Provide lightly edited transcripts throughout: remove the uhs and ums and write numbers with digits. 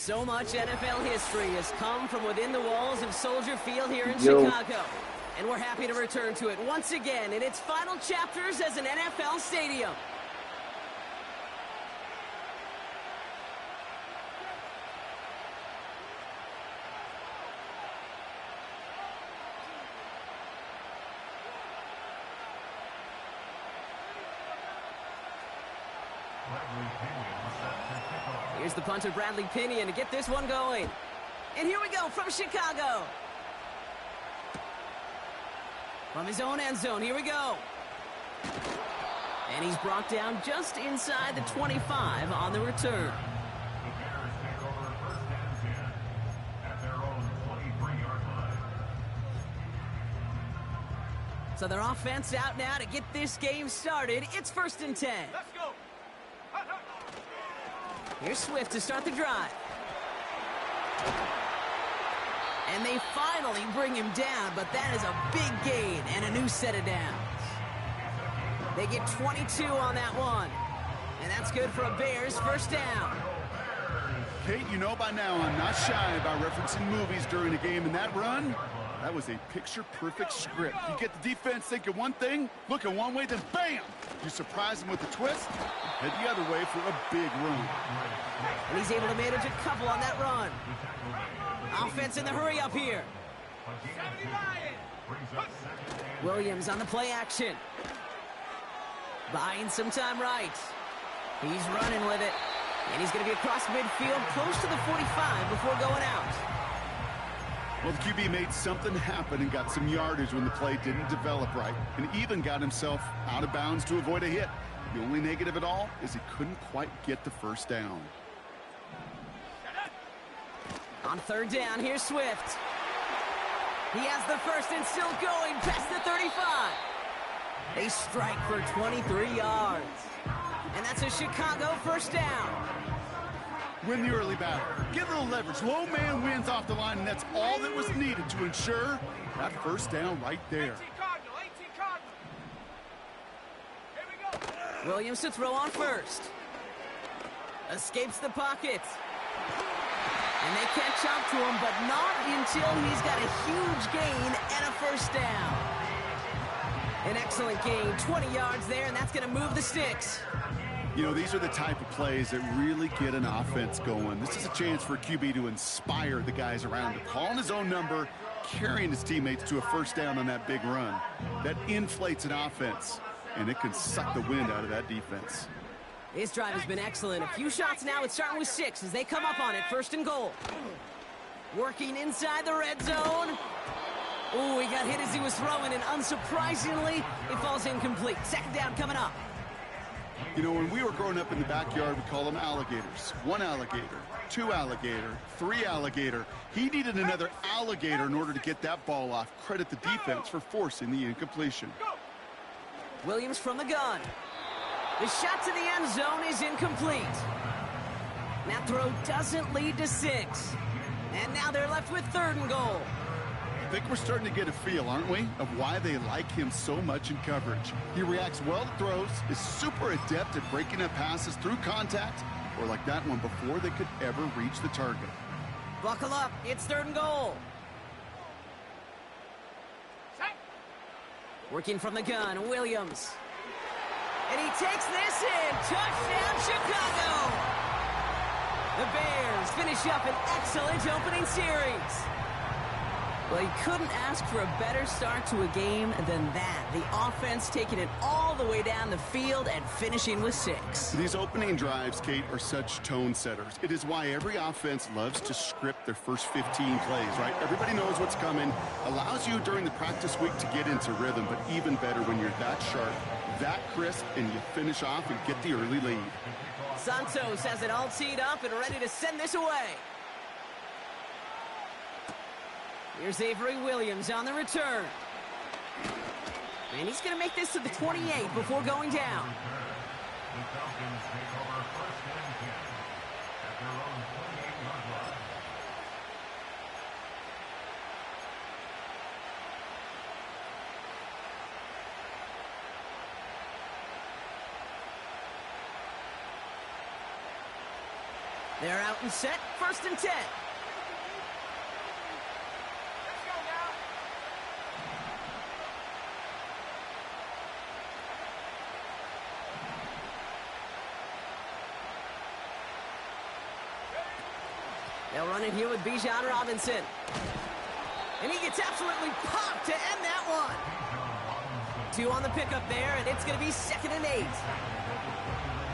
So much NFL history has come from within the walls of Soldier Field here in Chicago. And we're happy to return to it once again in its final chapters as an NFL stadium. Here's the punter, Bradley Pinion, to get this one going. And here we go from Chicago. From his own end zone, here we go. And he's brought down just inside the 25 on the return. So their offense out now to get this game started. It's 1st and 10. Let's go. Here's Swift to start the drive. And they finally bring him down, but that is a big gain and a new set of downs. They get 22 on that one. And that's good for a Bears first down. Kate, you know by now I'm not shy about referencing movies during a game, and that run, that was a picture-perfect script. You get the defense thinking one thing, looking one way, then bam! You surprise them with a twist, head the other way for a big run. And he's able to manage a couple on that run. Offense in the hurry up here. Williams on the play action. Buying some time right. He's running with it. And he's going to be across midfield, close to the 45 before going out. Well, the QB made something happen and got some yardage when the play didn't develop right, and even got himself out of bounds to avoid a hit. The only negative at all is he couldn't quite get the first down. On 3rd down, here's Swift. He has the first and still going past the 35. They strike for 23 yards. And that's a Chicago first down. Win the early battle. Get a little leverage. Low man wins off the line, and that's all that was needed to ensure that first down right there. Williams to throw on first. Escapes the pocket. And they catch up to him, but not until he's got a huge gain and a first down. An excellent gain, 20 yards there, and that's going to move the sticks. You know, these are the type of plays that really get an offense going. This is a chance for a QB to inspire the guys around him. Calling his own number, carrying his teammates to a first down on that big run. That inflates an offense, and it can suck the wind out of that defense. This drive has been excellent. A few shots now. It's starting with 6 as they come up on it. 1st and goal. Working inside the red zone. Ooh, he got hit as he was throwing, and unsurprisingly, it falls incomplete. 2nd down coming up. You know, when we were growing up in the backyard, we call them alligators. 1 alligator, 2 alligator, 3 alligator. He needed another alligator in order to get that ball off. Credit the defense for forcing the incompletion. Williams from the gun. The shot to the end zone is incomplete. That throw doesn't lead to 6. And now they're left with 3rd and goal. I think we're starting to get a feel, aren't we, of why they like him so much in coverage. He reacts well to throws, is super adept at breaking up passes through contact, or like that one before they could ever reach the target. Buckle up, it's 3rd and goal. Working from the gun, Williams. And he takes this in. Touchdown, Chicago! The Bears finish up an excellent opening series. Well, you couldn't ask for a better start to a game than that. The offense taking it all the way down the field and finishing with 6. These opening drives, Kate, are such tone setters. It is why every offense loves to script their first 15 plays, right? Everybody knows what's coming. Allows you during the practice week to get into rhythm, but even better when you're that sharp, that crisp, and you finish off and get the early lead. Santos has it all teed up and ready to send this away. Here's Avery Williams on the return. And he's going to make this to the 28 before going down. They're out and set, 1st and 10. They'll run it here with Bijan Robinson. And he gets absolutely popped to end that one. 2 on the pickup there, and it's going to be 2nd and 8.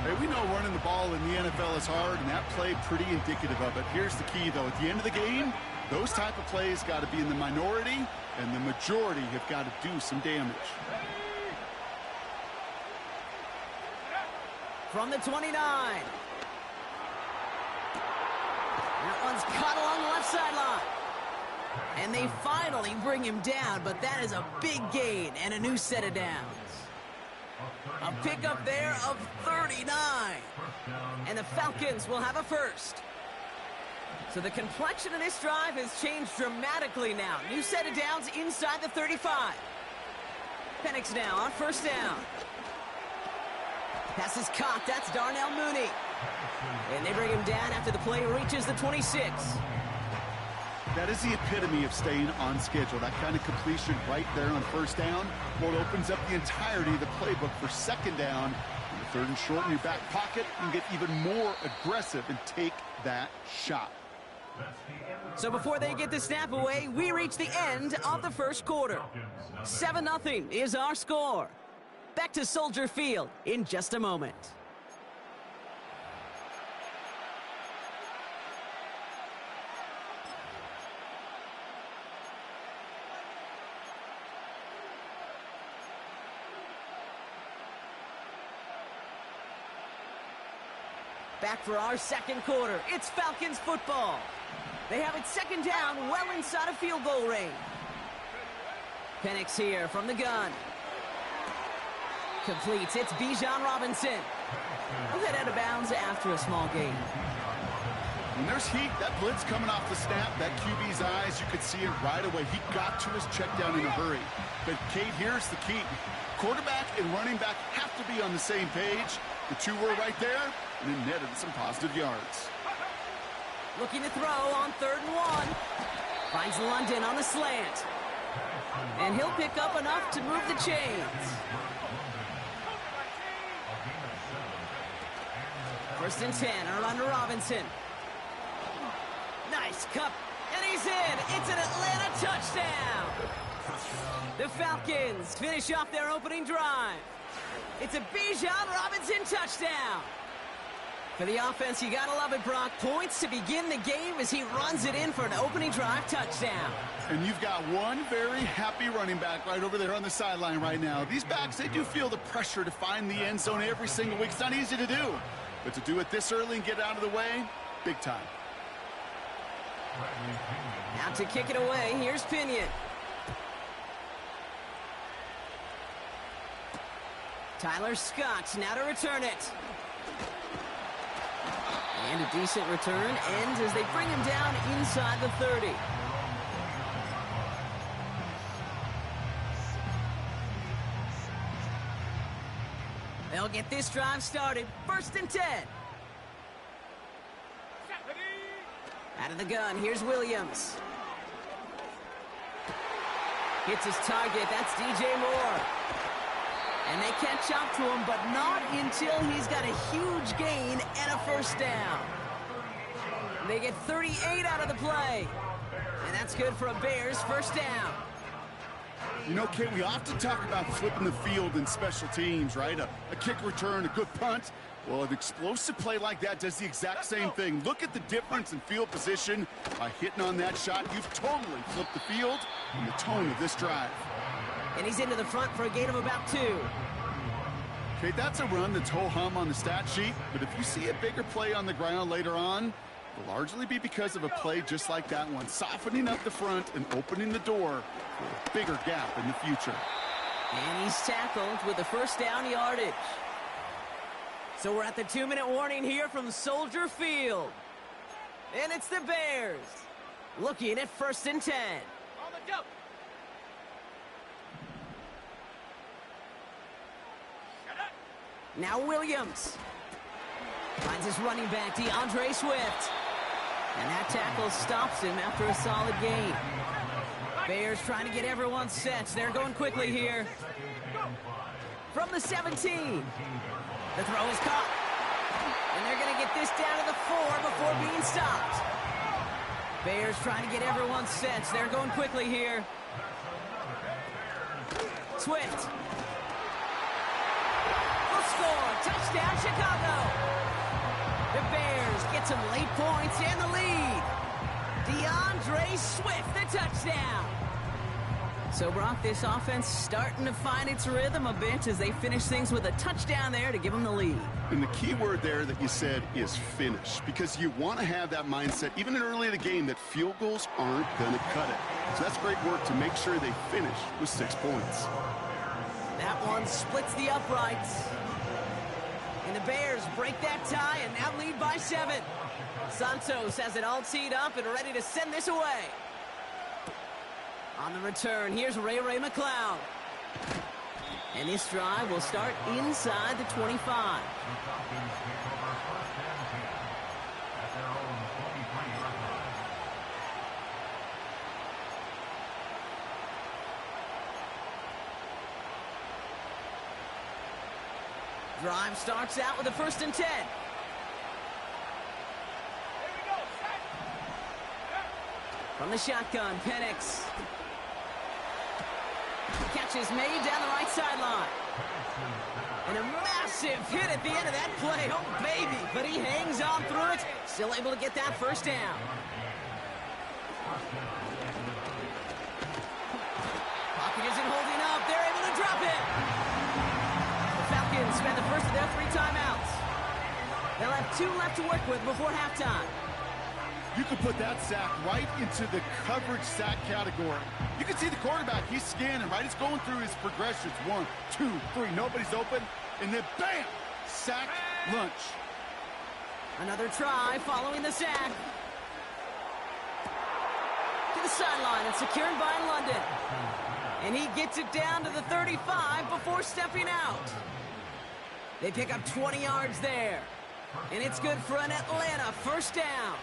Hey, we know running the ball in the NFL is hard, and that play pretty indicative of it. Here's the key, though. At the end of the game, those type of plays got to be in the minority, and the majority have got to do some damage. From the 29. That one's caught along the left sideline. And they finally bring him down, but that is a big gain and a new set of downs. A pickup there of 39. And the Falcons will have a first. So the complexion of this drive has changed dramatically now. New set of downs inside the 35. Penix now on 1st down. Pass is caught. That's Darnell Mooney. And they bring him down after the play reaches the 26. That is the epitome of staying on schedule. That kind of completion right there on 1st down. Well, it opens up the entirety of the playbook for 2nd down. In the 3rd and short in your back pocket, you can get even more aggressive and take that shot. So before they get the snap away, we reach the end of the 1st quarter. 7-0 is our score. Back to Soldier Field in just a moment. Back for our 2nd quarter. It's Falcons football. They have it 2nd down, well inside of field goal range. Penix here from the gun. Completes. It's Bijan Robinson. He'll head out of bounds after a small gain. When there's heat, that blitz coming off the snap, that QB's eyes, you could see it right away. He got to his check down in a hurry. But, Kate, here's the key. Quarterback and running back have to be on the same page. The 2 were right there, and then netted some positive yards. Looking to throw on 3rd and 1. Finds London on the slant. And he'll pick up enough to move the chains. 1st and 10, a run to Robinson. Nice cup, and he's in. It's an Atlanta touchdown. The Falcons finish off their opening drive. It's a Bijan Robinson touchdown. For the offense, you gotta love it, Brock. Points to begin the game as he runs it in for an opening drive touchdown. And you've got one very happy running back right over there on the sideline right now. These backs, they do feel the pressure to find the end zone every single week. It's not easy to do. But to do it this early and get it out of the way, big time. Now to kick it away, here's Pinion. Tyler Scott now to return it. And a decent return ends as they bring him down inside the 30. They'll get this drive started. 1st and 10. Out of the gun, here's Williams. Hits his target, that's DJ Moore. And they catch up to him, but not until he's got a huge gain and a 1st down. They get 38 out of the play. And that's good for a Bears 1st down. You know, Kate, we often talk about flipping the field in special teams, right? A kick return, a good punt. Well, an explosive play like that does the exact same thing. Look at the difference in field position. By hitting on that shot, you've totally flipped the field and the tone of this drive. And he's into the front for a gain of about 2. Okay, that's a run that's ho-hum on the stat sheet, but if you see a bigger play on the ground later on, it'll largely be because of a play just like that one, softening up the front and opening the door for a bigger gap in the future. And he's tackled with the 1st down yardage. So we're at the 2-minute warning here from Soldier Field. And it's the Bears looking at 1st and 10. On the go. Now Williams. Finds his running back, DeAndre Swift. And that tackle stops him after a solid gain. Bears trying to get everyone set. They're going quickly here. From the 17. The throw is caught. And they're going to get this down to the 4 before being stopped. Bears trying to get everyone set. They're going quickly here. Swift. Will score. Touchdown, Chicago. The Bears get some late points and the lead. DeAndre Swift, the touchdown. So, Brock, this offense starting to find its rhythm a bit as they finish things with a touchdown there to give them the lead. And the key word there that you said is finish, because you want to have that mindset, even early in the game, that field goals aren't going to cut it. So that's great work to make sure they finish with 6 points. That one splits the uprights. And the Bears break that tie and now lead by 7. Santos has it all teed up and ready to send this away. On the return, here's Ray McCloud. And this drive will start inside the 25. Drive starts out with a 1st and 10. From the shotgun, Penix. Catch is made down the right sideline. And a massive hit at the end of that play. Oh, baby. But he hangs on through it. Still able to get that 1st down. Pocket isn't holding up. They're able to drop it. The Falcons spend the first of their 3 timeouts. They'll have 2 left to work with before halftime. You can put that sack right into the coverage sack category. You can see the quarterback, he's scanning, right? He's going through his progressions. 1, 2, 3, nobody's open. And then bam, sack, lunch. Another try following the sack. To the sideline and secured by London. And he gets it down to the 35 before stepping out. They pick up 20 yards there. And it's good for an Atlanta 1st down.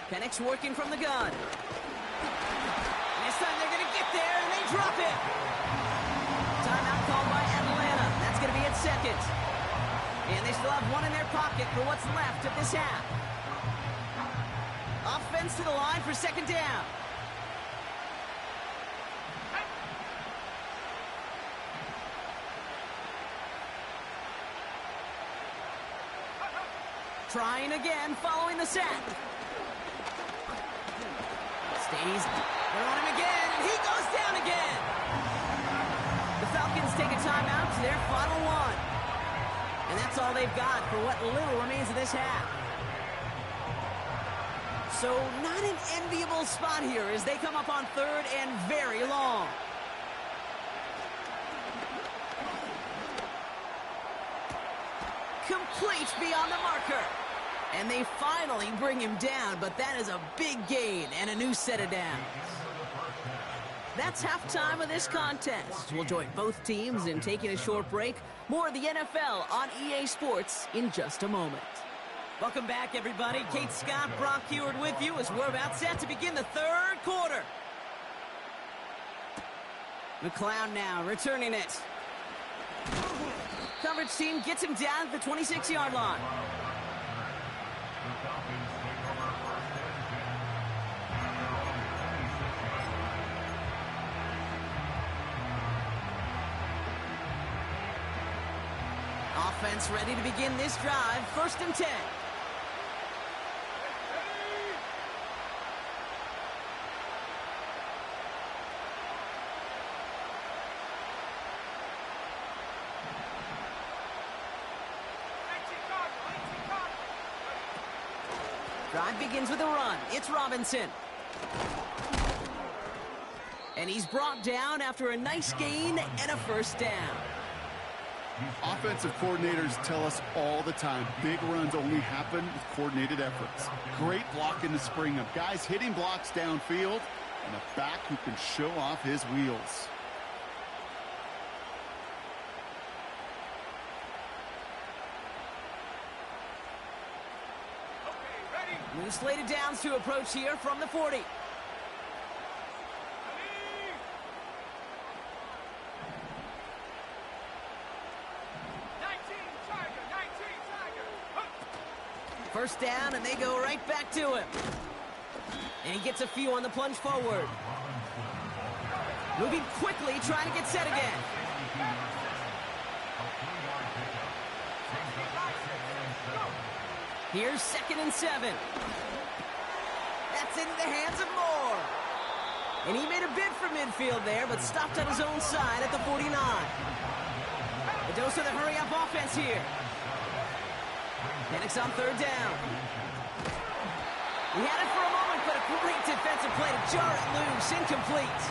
Penix working from the gun. And this time they're going to get there, and they drop it. Timeout called by Atlanta. That's going to be at 2nd. And they still have 1 in their pocket for what's left of this half. Offense to the line for 2nd down. Trying again following the sack. Stays. They're on him again, and he goes down again. The Falcons take a timeout to their final 1. And that's all they've got for what little remains of this half. So not an enviable spot here as they come up on 3rd and very long. Complete beyond the marker. And they finally bring him down, but that is a big gain and a new set of downs. That's halftime of this contest. We'll join both teams in taking a short break. More of the NFL on EA Sports in just a moment. Welcome back, everybody. Kate Scott, Brock Heward with you as we're about set to begin the 3rd quarter. McCloud now returning it. Coverage team gets him down at the 26-yard line. Offense ready to begin this drive. 1st and 10. Drive begins with a run. It's Robinson. And he's brought down after a nice gain and a 1st down. Offensive coordinators tell us all the time, big runs only happen with coordinated efforts. Great block in the spring of guys hitting blocks downfield And a back who can show off his wheels. New slated downs to approach here from the 40. First down, and they go right back to him. And he gets a few on the plunge forward. Moving quickly, trying to get set again. Here's 2nd and 7. That's into the hands of Moore. And he made a bid for midfield there, but stopped on his own side at the 49. A dose of the hurry-up offense here. Penix on 3rd down. He had it for a moment, but a great defensive play to jar it loose. Incomplete.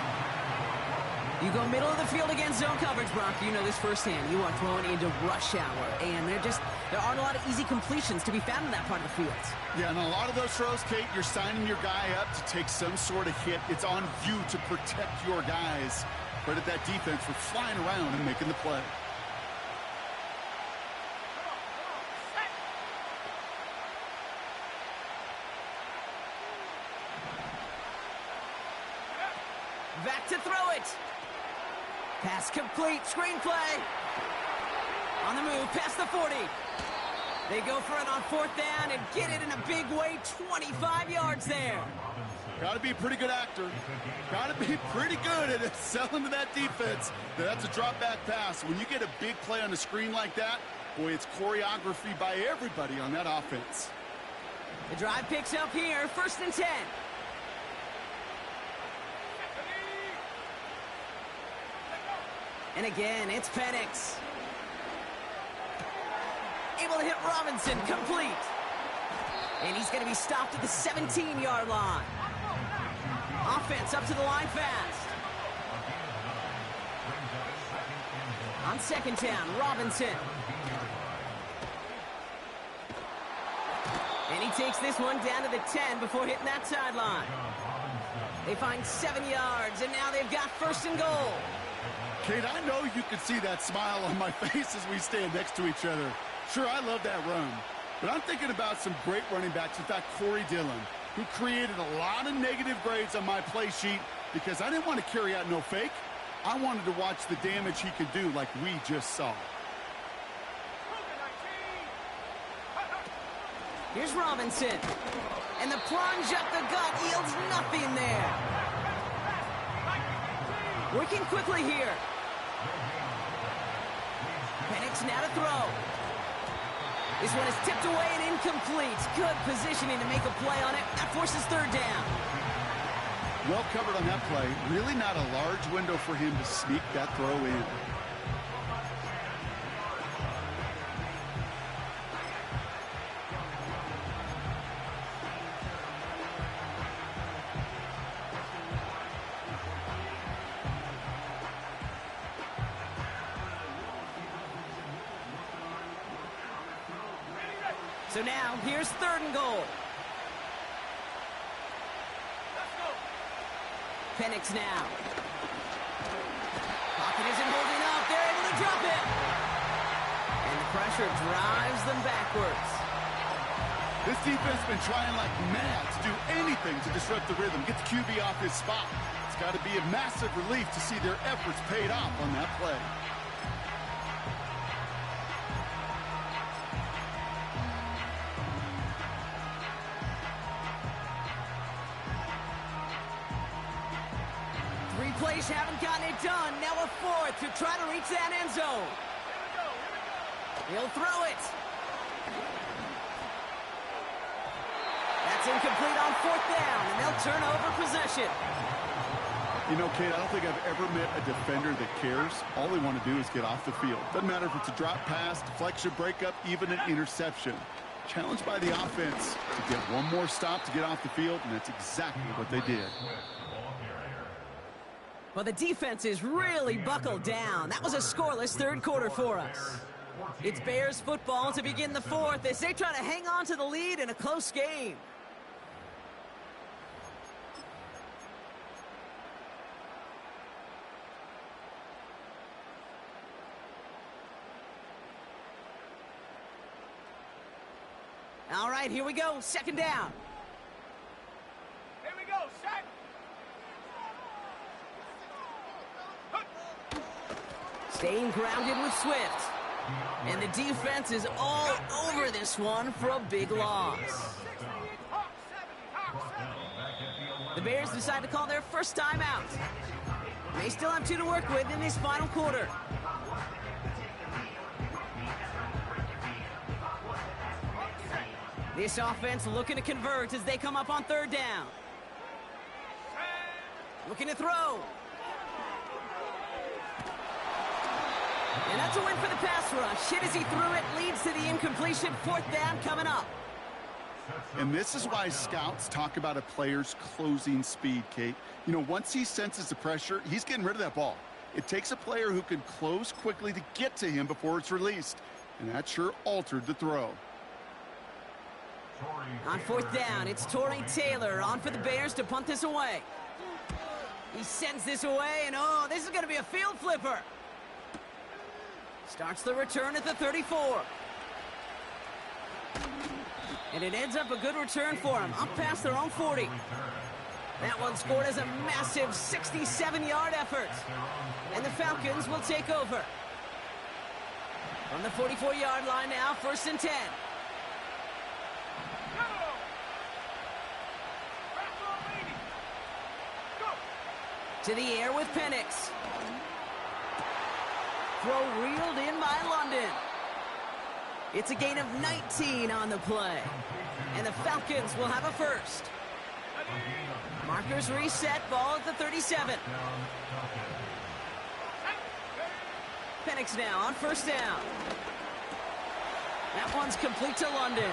You go middle of the field against zone coverage, Brock. You know this firsthand. You are throwing into rush hour, and there aren't a lot of easy completions to be found in that part of the field. Yeah, and a lot of those throws, Kate, you're signing your guy up to take some sort of hit. It's on you to protect your guys. Credit that defense for flying around and making the play. Back to throw it. Pass complete. Screenplay. On the move, past the 40. They go for it on 4th down and get it in a big way. 25 yards there. Got to be a pretty good actor. Got to be pretty good at selling to that defense. That's a drop back pass. When you get a big play on the screen like that, boy, it's choreography by everybody on that offense. The drive picks up here. 1st and 10. And again, it's Penix. Able to hit Robinson, complete. And he's going to be stopped at the 17-yard line. Offense up to the line fast. On 2nd down, Robinson. And he takes this one down to the 10 before hitting that sideline. They find 7 yards, and now they've got 1st and goal. Kate, I know you can see that smile on my face as we stand next to each other. Sure, I love that run. But I'm thinking about some great running backs. In fact, Corey Dillon, who created a lot of negative grades on my play sheet because I didn't want to carry out no fake. I wanted to watch the damage he could do like we just saw. Here's Robinson. And the plunge up the gut yields nothing there. Working quickly here. Penix now to throw. This one is tipped away and incomplete. Good positioning to make a play on it. That forces 3rd down. Well covered on that play. Really not a large window for him to sneak that throw in. So now, here's 3rd and goal. Penix now. Pocket isn't holding up. They're able to drop it. And the pressure drives them backwards. This defense has been trying like mad to do anything to disrupt the rhythm, get the QB off his spot. It's got to be a massive relief to see their efforts paid off on that play. Plays haven't gotten it done. Now a 4th to try to reach that end zone. He'll throw it. That's incomplete on 4th down, and they'll turn over possession. You know, Kate, I don't think I've ever met a defender that cares. All they want to do is get off the field. Doesn't matter if it's a drop pass, deflection, breakup, even an interception. Challenged by the offense to get one more stop to get off the field, and that's exactly what they did. Well, the defense is really buckled down. That was a scoreless 3rd quarter for us. It's Bears football to begin the 4th as they try to hang on to the lead in a close game. All right, here we go. Second down. Here we go, set. Staying grounded with Swift. And the defense is all over this one for a big loss. The Bears decide to call their first timeout. They still have 2 to work with in this final quarter. This offense looking to convert as they come up on third down. Looking to throw. And that's a win for the pass rush. Hit as he threw it, leads to the incompletion. Fourth down coming up. And this is why scouts talk about a player's closing speed, Kate. You know, once he senses the pressure, he's getting rid of that ball. It takes a player who can close quickly to get to him before it's released. And that sure altered the throw. On fourth down, it's Torrey Taylor on for the Bears to punt this away. He sends this away, and oh, this is going to be a field flipper. Starts the return at the 34. And it ends up a good return for him, up past their own 40. That one scored as a massive 67-yard effort. And the Falcons will take over. From the 44-yard line now, 1st and 10. To the air with Penix. Throw reeled in by London. It's a gain of 19 on the play. And the Falcons will have a first. Markers reset, ball at the 37. Penix now on 1st down. That one's complete to London.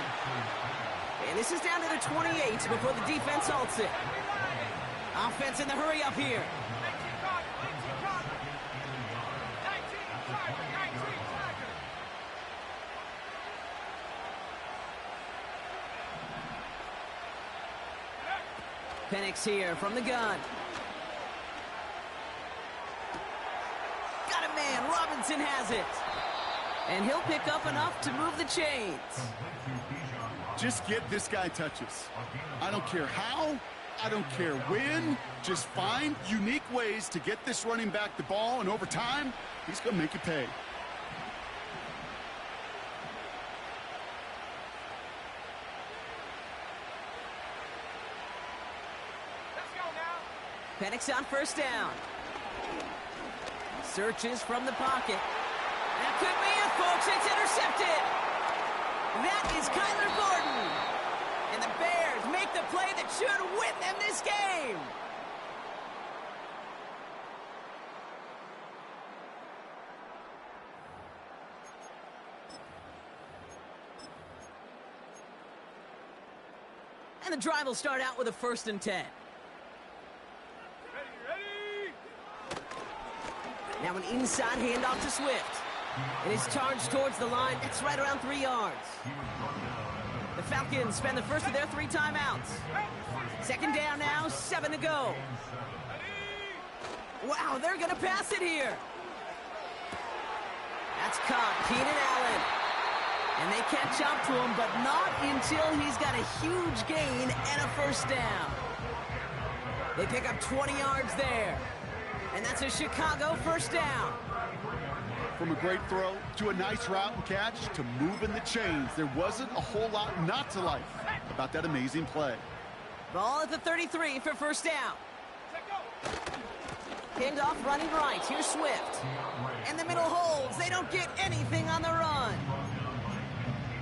And this is down to the 28 before the defense halts it. Offense in the hurry up here. Penix here from the gun. Got a man. Robinson has it. And he'll pick up enough to move the chains. Just get this guy touches. I don't care how. I don't care when. Just find unique ways to get this running back the ball, and over time, he's going to make you pay. Penix on 1st down. Searches from the pocket. That could be it, folks. It's intercepted. That is Kyler Gordon. And the Bears make the play that should win them this game. And the drive will start out with a 1st and 10. Now an inside handoff to Swift. It is charged towards the line. It's right around 3 yards. The Falcons spend the first of their 3 timeouts. 2nd down now, 7 to go. Wow, they're going to pass it here. That's caught, Keenan Allen. And they catch up to him, but not until he's got a huge gain and a 1st down. They pick up 20 yards there. And that's a Chicago 1st down. From a great throw to a nice route and catch to moving the chains, there wasn't a whole lot not to like about that amazing play. Ball at the 33 for 1st down. Pinned off running right. Here's Swift. And the middle holds. They don't get anything on the run.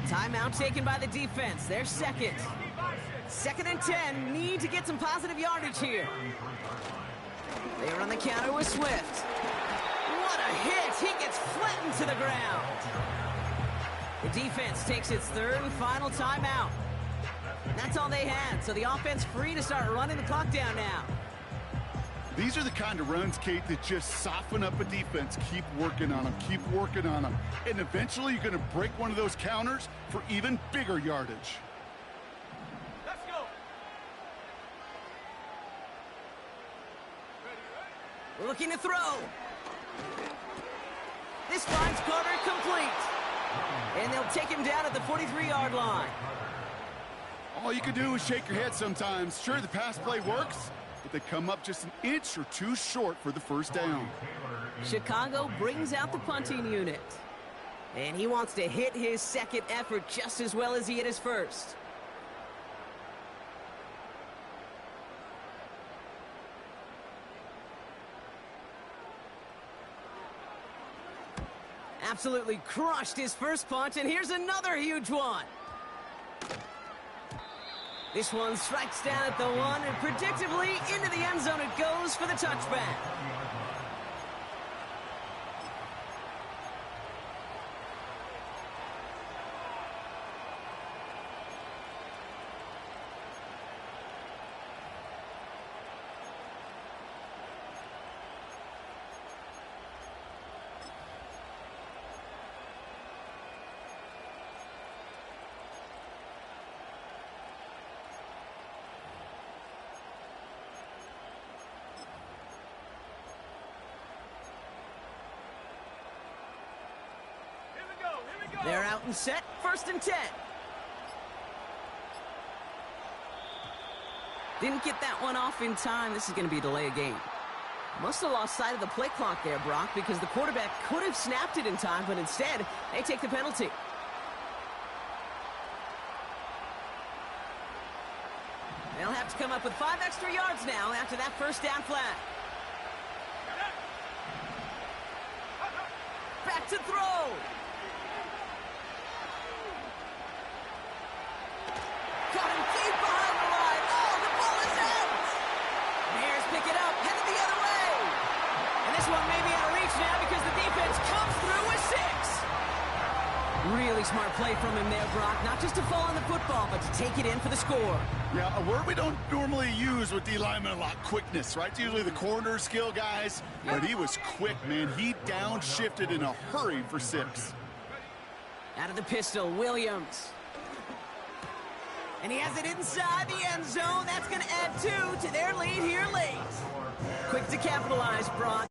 Timeout taken by the defense. Their 2nd. 2nd and 10. Need to get some positive yardage here. They are on the counter with Swift. What a hit! He gets flattened to the ground. The defense takes its 3rd and final timeout. That's all they had, so the offense free to start running the clock down now. These are the kind of runs, Kate, that just soften up a defense. Keep working on them, keep working on them. And eventually you're going to break one of those counters for even bigger yardage. Looking to throw. This finds Carter complete. And they'll take him down at the 43-yard line. All you can do is shake your head sometimes. Sure, the pass play works, but they come up just an inch or two short for the first down. Chicago brings out the punting unit. And he wants to hit his second effort just as well as he hit his first. Absolutely crushed his first punch, and here's another huge one. This one strikes down at the one, and predictably into the end zone it goes for the touchback. They're out and set, 1st and 10. Didn't get that one off in time. This is going to be a delay of game. Must have lost sight of the play clock there, Brock, because the quarterback could have snapped it in time, but instead, they take the penalty. They'll have to come up with 5 extra yards now after that first down flag. Back to throw. Caught him deep behind the line. Oh, the ball is out. Bears pick it up, headed the other way. And this one may be out of reach now because the defense comes through with 6. Really smart play from him there, Brock. Not just to fall on the football, but to take it in for the score. Yeah, a word we don't normally use with D linemen a lot, quickness, right? It's usually the corner skill guys, but he was quick, man. He downshifted in a hurry for 6. Out of the pistol, Williams. And he has it inside the end zone. That's going to add 2 to their lead here late. Quick to capitalize, Brock.